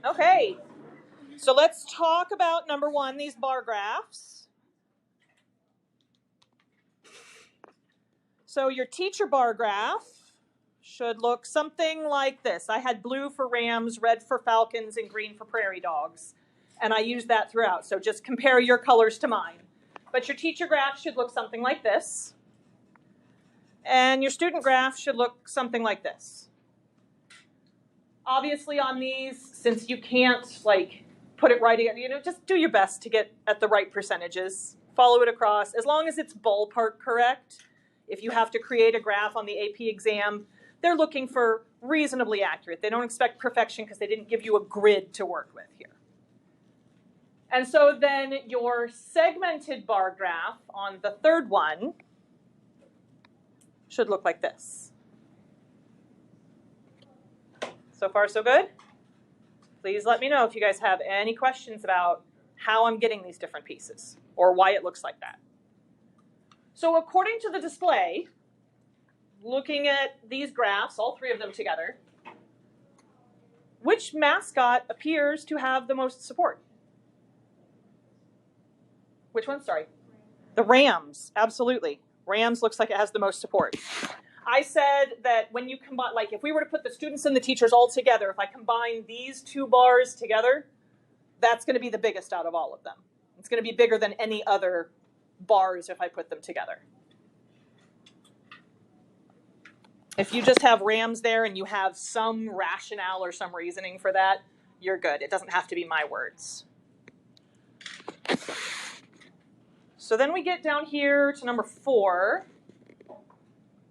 Okay, so let's talk about number one, these bar graphs. So your teacher bar graph should look something like this. I had blue for rams, red for falcons, and green for prairie dogs. And I used that throughout, so just compare your colors to mine. But your teacher graph should look something like this. And your student graph should look something like this. Obviously on these, since you can't put it right again, just do your best to get at the right percentages. Follow it across, as long as it's ballpark correct. If you have to create a graph on the AP exam, they're looking for reasonably accurate. They don't expect perfection because they didn't give you a grid to work with here. And so then your segmented bar graph on the third one should look like this. So far, so good? Please let me know if you guys have any questions about how I'm getting these different pieces or why it looks like that. So according to the display, looking at these graphs, all three of them together, which mascot appears to have the most support? Which one? Sorry. The Rams, absolutely. Rams looks like it has the most support. I said that when you combine, if we were to put the students and the teachers all together, if I combine these two bars together, that's going to be the biggest out of all of them. It's going to be bigger than any other bars if I put them together. If you just have Rams there and you have some rationale or some reasoning for that, you're good. It doesn't have to be my words. So then we get down here to number 4.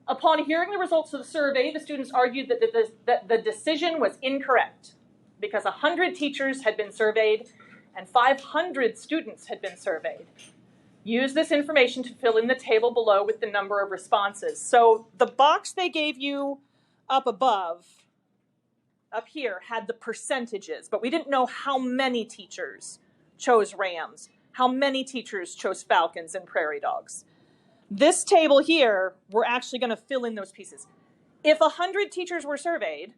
Upon hearing the results of the survey, the students argued that the decision was incorrect because 100 teachers had been surveyed and 500 students had been surveyed. Use this information to fill in the table below with the number of responses. So the box they gave you up above, up here, had the percentages, but we didn't know how many teachers chose Rams, how many teachers chose Falcons and Prairie Dogs. This table here, we're actually going to fill in those pieces. If 100 teachers were surveyed,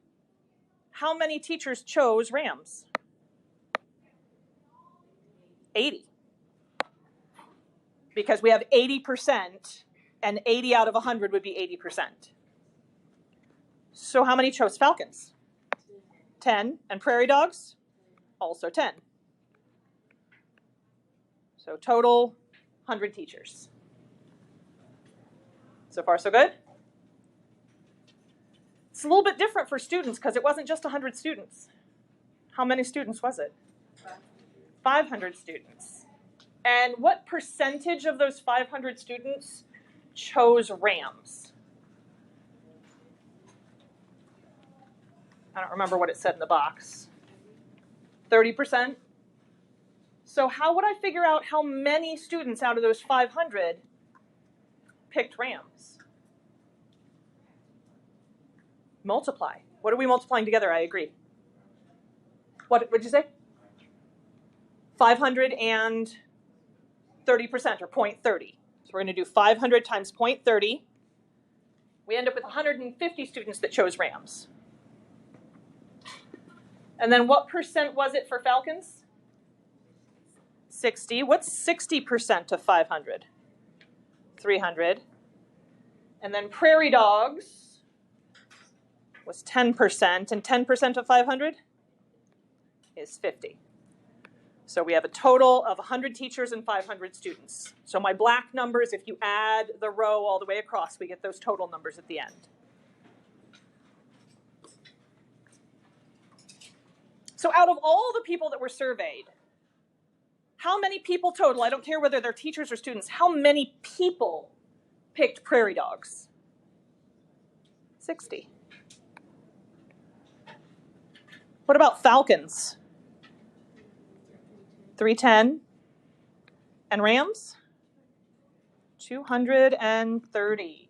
how many teachers chose Rams? 80. Because we have 80%, and 80 out of 100 would be 80%. So how many chose Falcons? 10. And Prairie Dogs? Also 10. So total, 100 teachers. So far, so good? It's a little bit different for students because it wasn't just 100 students. How many students was it? 500 students. And what percentage of those 500 students chose Rams? I don't remember what it said in the box. 30%? So how would I figure out how many students out of those 500 picked Rams? Multiply. What are we multiplying together? I agree. What did you say? 500 and 30%, or 0.30. So we're going to do 500 times 0.30. We end up with 150 students that chose Rams. And then what percent was it for Falcons? 60. What's 60% of 500? 300. And then Prairie Dogs was 10%, and 10% of 500 is 50. So we have a total of 100 teachers and 500 students. So my black numbers, if you add the row all the way across, we get those total numbers at the end. So out of all the people that were surveyed, how many people total, I don't care whether they're teachers or students, how many people picked Prairie Dogs? 60. What about Falcons? 310. And Rams? 230.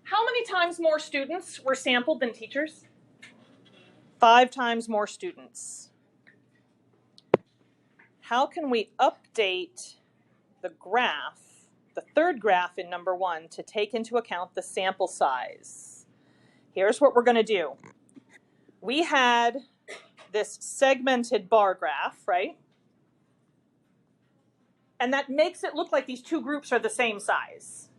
How many times more students were sampled than teachers? 5 times more students. How can we update the graph, the third graph in number 1, to take into account the sample size? Here's what we're going to do. We had this segmented bar graph, right? And that makes it look like these two groups are the same size.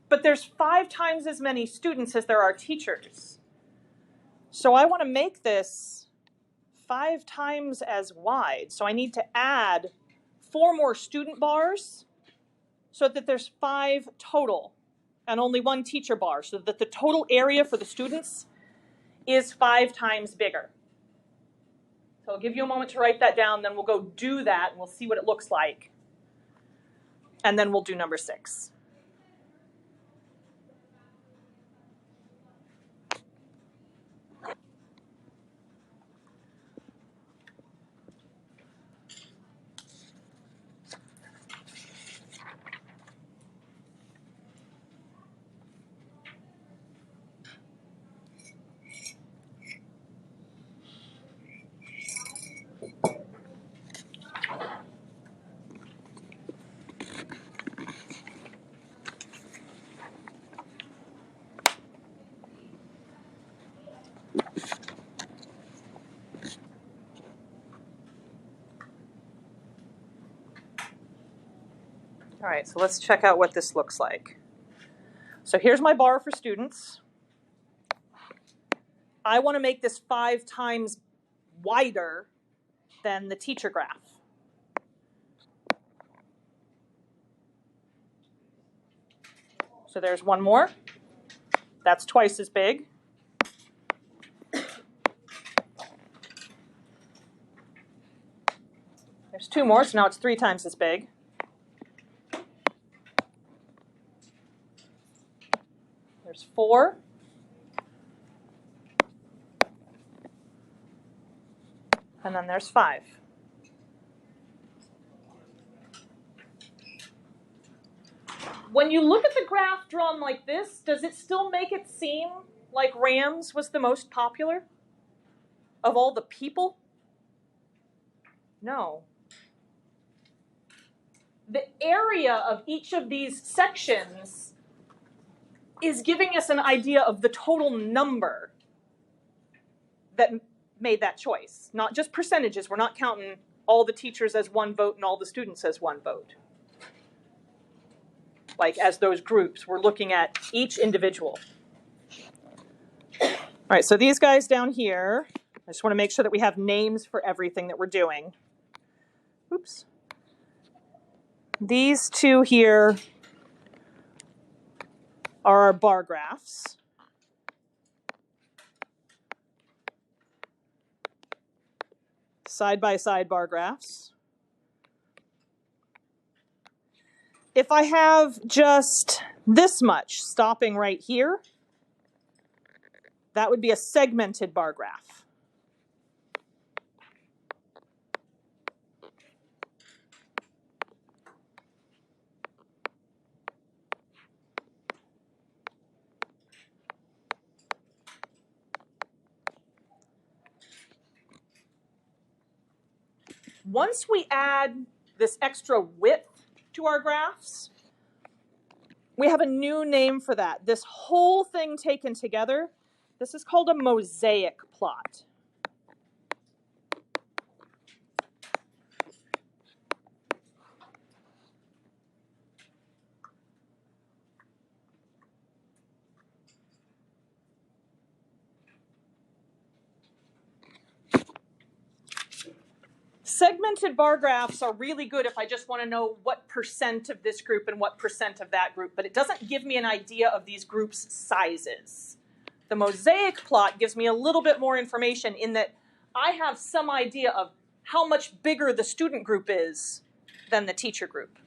But there's 5 times as many students as there are teachers. So I want to make this 5 times as wide. So I need to add 4 more student bars so that there's 5 total and only 1 teacher bar, so that the total area for the students is 5 times bigger. So I'll give you a moment to write that down, then we'll go do that and we'll see what it looks like. And then we'll do number 6. All right, so let's check out what this looks like. So here's my bar for students. I want to make this 5 times wider than the teacher graph. So there's 1 more. That's twice as big. There's 2 more, so now it's 3 times as big. There's 4. And then there's 5. When you look at the graph drawn like this, does it still make it seem like Rams was the most popular of all the people? No. The area of each of these sections is giving us an idea of the total number that made that choice. Not just percentages. We're not counting all the teachers as 1 vote and all the students as 1 vote. Like as those groups, we're looking at each individual. All right, so these guys down here, I just want to make sure that we have names for everything that we're doing. Oops. These 2 here are our bar graphs. Side-by-side bar graphs. If I have just this much stopping right here, that would be a segmented bar graph. Once we add this extra width to our graphs, we have a new name for that. This whole thing taken together, this is called a mosaic plot. Segmented bar graphs are really good if I just want to know what percent of this group and what percent of that group, but it doesn't give me an idea of these groups' sizes. The mosaic plot gives me a little bit more information in that I have some idea of how much bigger the student group is than the teacher group.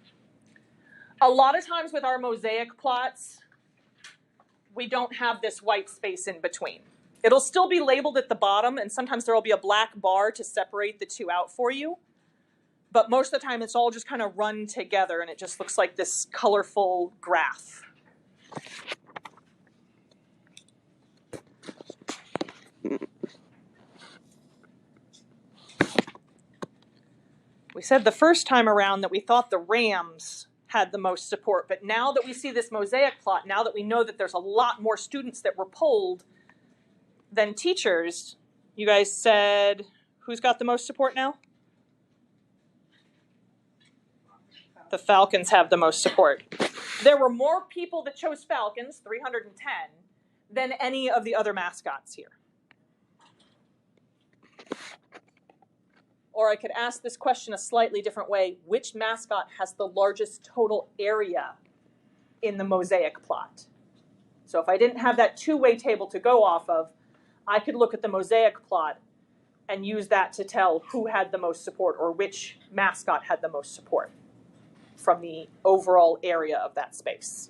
A lot of times with our mosaic plots, we don't have this white space in between. It'll still be labeled at the bottom, and sometimes there will be a black bar to separate the 2 out for you. But most of the time, it's all just kind of run together, and it just looks like this colorful graph. We said the first time around that we thought the Rams had the most support. But now that we see this mosaic plot, now that we know that there's a lot more students that were polled than teachers, you guys said, who's got the most support now? The Falcons have the most support. There were more people that chose Falcons, 310, than any of the other mascots here. Or I could ask this question a slightly different way. Which mascot has the largest total area in the mosaic plot? So if I didn't have that two-way table to go off of, I could look at the mosaic plot and use that to tell who had the most support or which mascot had the most support from the overall area of that space.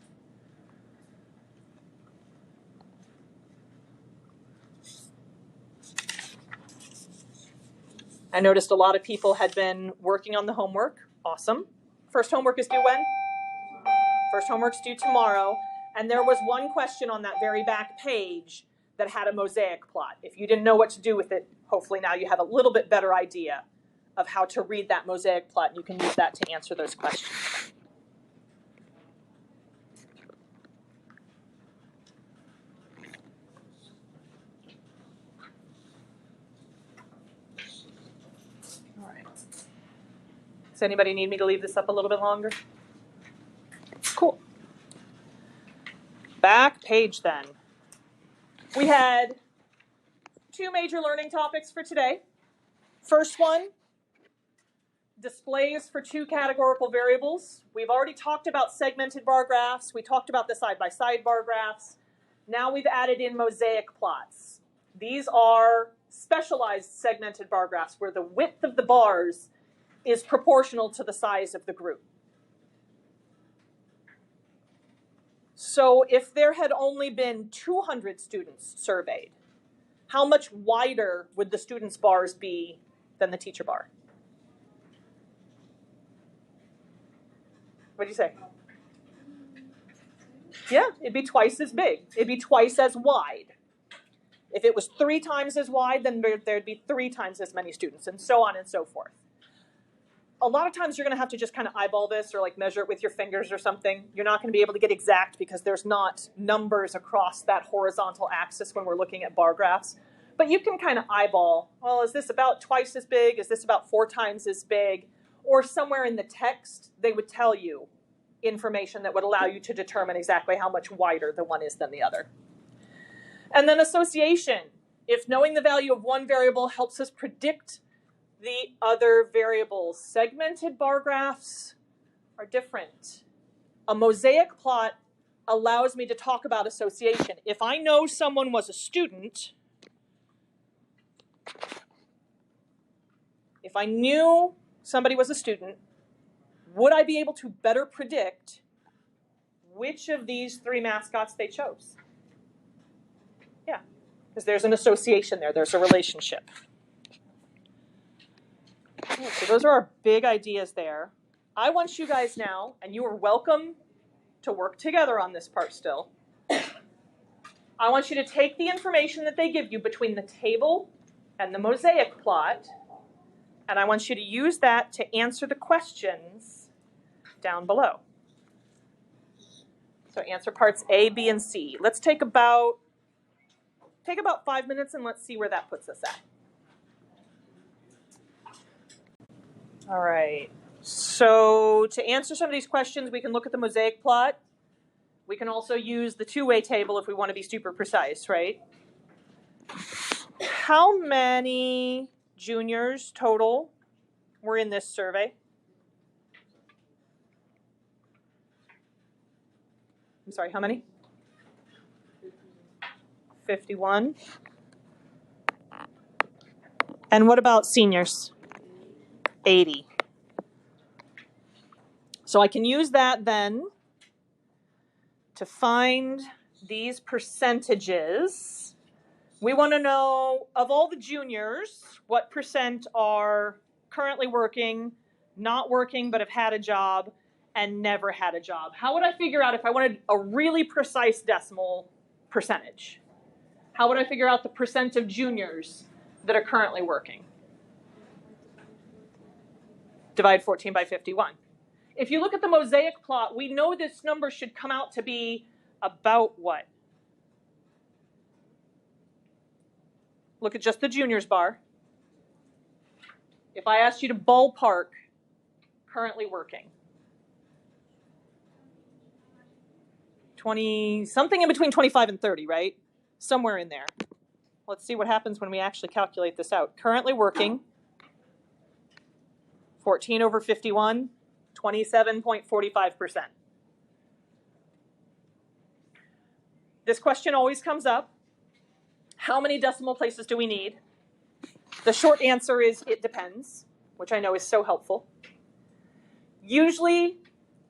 I noticed a lot of people had been working on the homework. Awesome. First homework is due when? First homework's due tomorrow. And there was one question on that very back page that had a mosaic plot. If you didn't know what to do with it, hopefully now you have a little bit better idea of how to read that mosaic plot, and you can use that to answer those questions. Does anybody need me to leave this up a little bit longer? Cool. Back page then. We had two major learning topics for today. First one, displays for two categorical variables. We've already talked about segmented bar graphs. We talked about the side-by-side bar graphs. Now we've added in mosaic plots. These are specialized segmented bar graphs where the width of the bars is proportional to the size of the group. So if there had only been 200 students surveyed, how much wider would the students' bars be than the teacher bar? What'd you say? Yeah, it'd be twice as big. It'd be twice as wide. If it was 3 times as wide, then there'd be 3 times as many students, and so on and so forth. A lot of times you're going to have to just kind of eyeball this or like measure it with your fingers or something. You're not going to be able to get exact because there's not numbers across that horizontal axis when we're looking at bar graphs. But you can kind of eyeball, well, is this about twice as big? Is this about 4 times as big? Or somewhere in the text, they would tell you information that would allow you to determine exactly how much wider the one is than the other. And then association. If knowing the value of one variable helps us predict the other variables. Segmented bar graphs are different. A mosaic plot allows me to talk about association. If I know someone was a student, if I knew somebody was a student, would I be able to better predict which of these 3 mascots they chose? Yeah, because there's an association there. There's a relationship. So those are our big ideas there. I want you guys now, and you are welcome to work together on this part still. I want you to take the information that they give you between the table and the mosaic plot, and I want you to use that to answer the questions down below. So answer parts A, B, and C. Let's take about 5 minutes and let's see where that puts us at. All right, so to answer some of these questions, we can look at the mosaic plot. We can also use the two-way table if we want to be super precise, right? How many juniors total were in this survey? I'm sorry, how many? 51. And what about seniors? 80. So I can use that then to find these percentages. We want to know, of all the juniors, what percent are currently working, not working but have had a job, and never had a job. How would I figure out if I wanted a really precise decimal percentage? How would I figure out the percent of juniors that are currently working? Divide 14 by 51. If you look at the mosaic plot, we know this number should come out to be about what? Look at just the juniors bar. If I asked you to ballpark currently working, 20, something in between 25 and 30, right? Somewhere in there. Let's see what happens when we actually calculate this out. Currently working, 14 over 51, 27.45%. This question always comes up. How many decimal places do we need? The short answer is it depends, which I know is so helpful. Usually,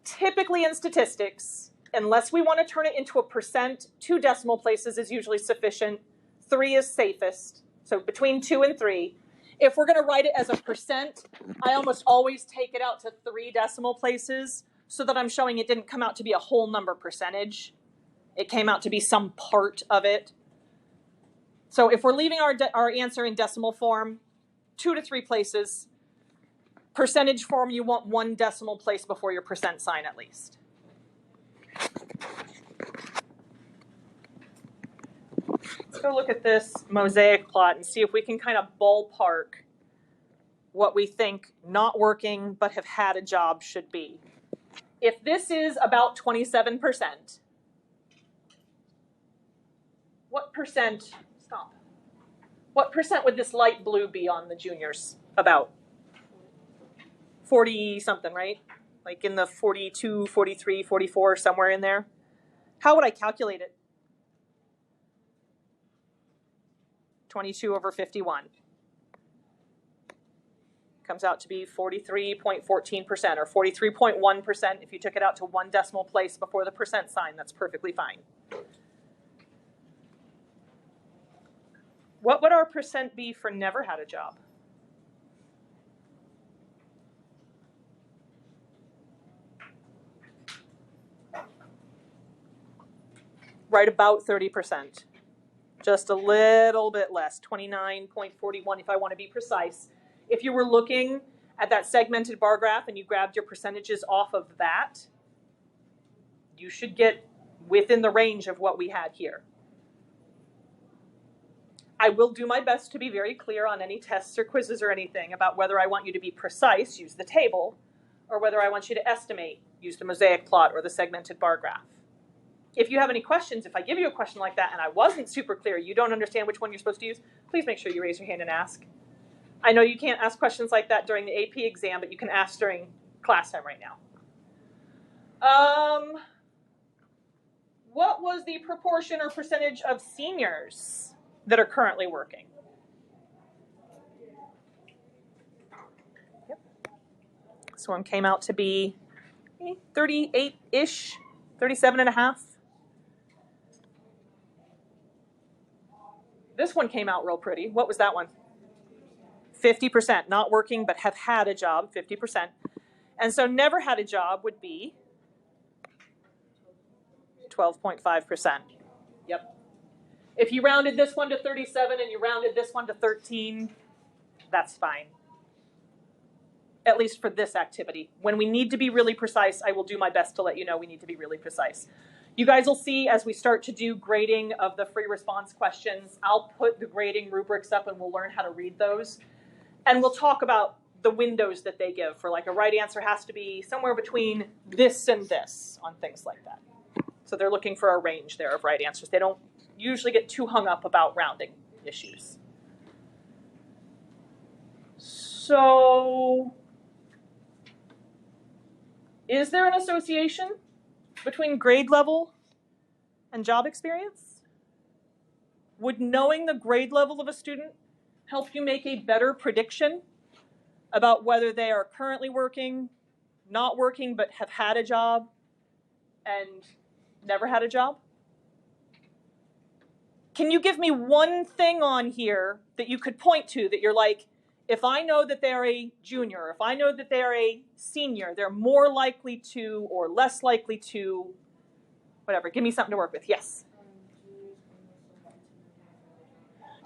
typically in statistics, unless we want to turn it into a percent, 2 decimal places is usually sufficient. 3 is safest, so between 2 and 3. If we're going to write it as a percent, I almost always take it out to 3 decimal places so that I'm showing it didn't come out to be a whole number percentage. It came out to be some part of it. So if we're leaving our answer in decimal form, 2 to 3 places. Percentage form, you want 1 decimal place before your percent sign at least. Let's go look at this mosaic plot and see if we can kind of ballpark what we think not working but have had a job should be. If this is about 27%, what percent, stop, what percent would this light blue be on the juniors? About 40 something, right? Like in the 42, 43, 44, somewhere in there. How would I calculate it? 22 over 51. Comes out to be 43.14% or 43.1% if you took it out to 1 decimal place before the percent sign. That's perfectly fine. What would our percent be for never had a job? Right about 30%. Just a little bit less, 29.41 if I want to be precise. If you were looking at that segmented bar graph and you grabbed your percentages off of that, you should get within the range of what we had here. I will do my best to be very clear on any tests or quizzes or anything about whether I want you to be precise, use the table, or whether I want you to estimate, use the mosaic plot or the segmented bar graph. If you have any questions, if I give you a question like that and I wasn't super clear, you don't understand which one you're supposed to use, please make sure you raise your hand and ask. I know you can't ask questions like that during the AP exam, but you can ask during class time right now. What was the proportion or percentage of seniors that are currently working? Yep. This one came out to be 38-ish, 37.5. This one came out real pretty. What was that one? 50%, not working but have had a job, 50%. And so never had a job would be 12.5%. Yep. If you rounded this one to 37 and you rounded this one to 13, that's fine. At least for this activity. When we need to be really precise, I will do my best to let you know we need to be really precise. You guys will see as we start to do grading of the free response questions, I'll put the grading rubrics up and we'll learn how to read those. And we'll talk about the windows that they give for like a right answer has to be somewhere between this and this on things like that. So they're looking for a range there of right answers. They don't usually get too hung up about rounding issues. So, is there an association between grade level and job experience? Would knowing the grade level of a student help you make a better prediction about whether they are currently working, not working, but have had a job and never had a job? Can you give me one thing on here that you could point to that you're like, if I know that they're a junior, if I know that they're a senior, they're more likely to or less likely to, whatever, give me something to work with. Yes?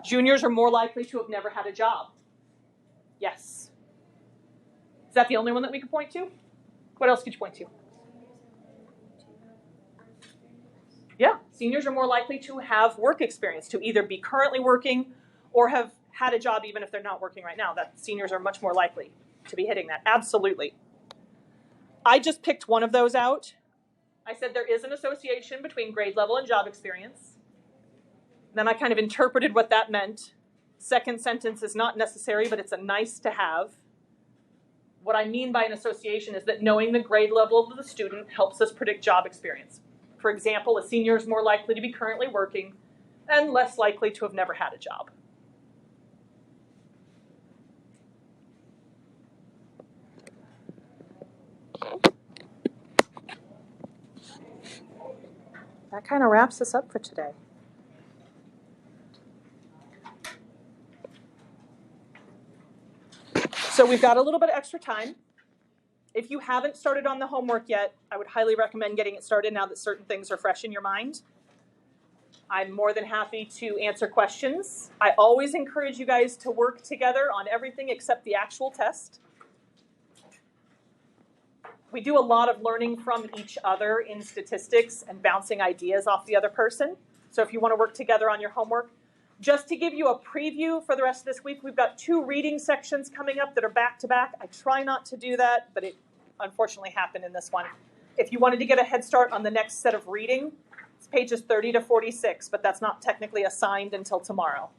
Juniors are more likely to have never had a job. Yes. Is that the only one that we could point to? What else could you point to? Yeah, seniors are more likely to have work experience, to either be currently working or have had a job even if they're not working right now. That seniors are much more likely to be hitting that. Absolutely. I just picked one of those out. I said there is an association between grade level and job experience. Then I kind of interpreted what that meant. Second sentence is not necessary, but it's a nice to have. What I mean by an association is that knowing the grade level of the student helps us predict job experience. For example, a senior is more likely to be currently working and less likely to have never had a job. That kind of wraps us up for today. So we've got a little bit of extra time. If you haven't started on the homework yet, I would highly recommend getting it started now that certain things are fresh in your mind. I'm more than happy to answer questions. I always encourage you guys to work together on everything except the actual test. We do a lot of learning from each other in statistics and bouncing ideas off the other person. So if you want to work together on your homework, just to give you a preview for the rest of this week, we've got 2 reading sections coming up that are back to back. I try not to do that, but it unfortunately happened in this one. If you wanted to get a head start on the next set of reading, it's pages 30 to 46, but that's not technically assigned until tomorrow.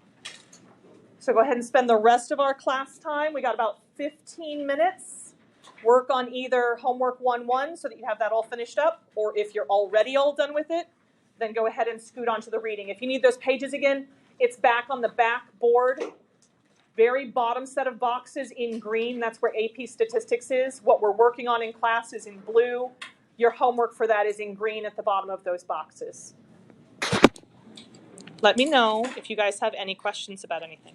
So go ahead and spend the rest of our class time. We got about 15 minutes. Work on either homework 1-1 so that you have that all finished up, or if you're already all done with it, then go ahead and scoot on to the reading. If you need those pages again, it's back on the back board, very bottom set of boxes in green. That's where AP Statistics is. What we're working on in class is in blue. Your homework for that is in green at the bottom of those boxes. Let me know if you guys have any questions about anything.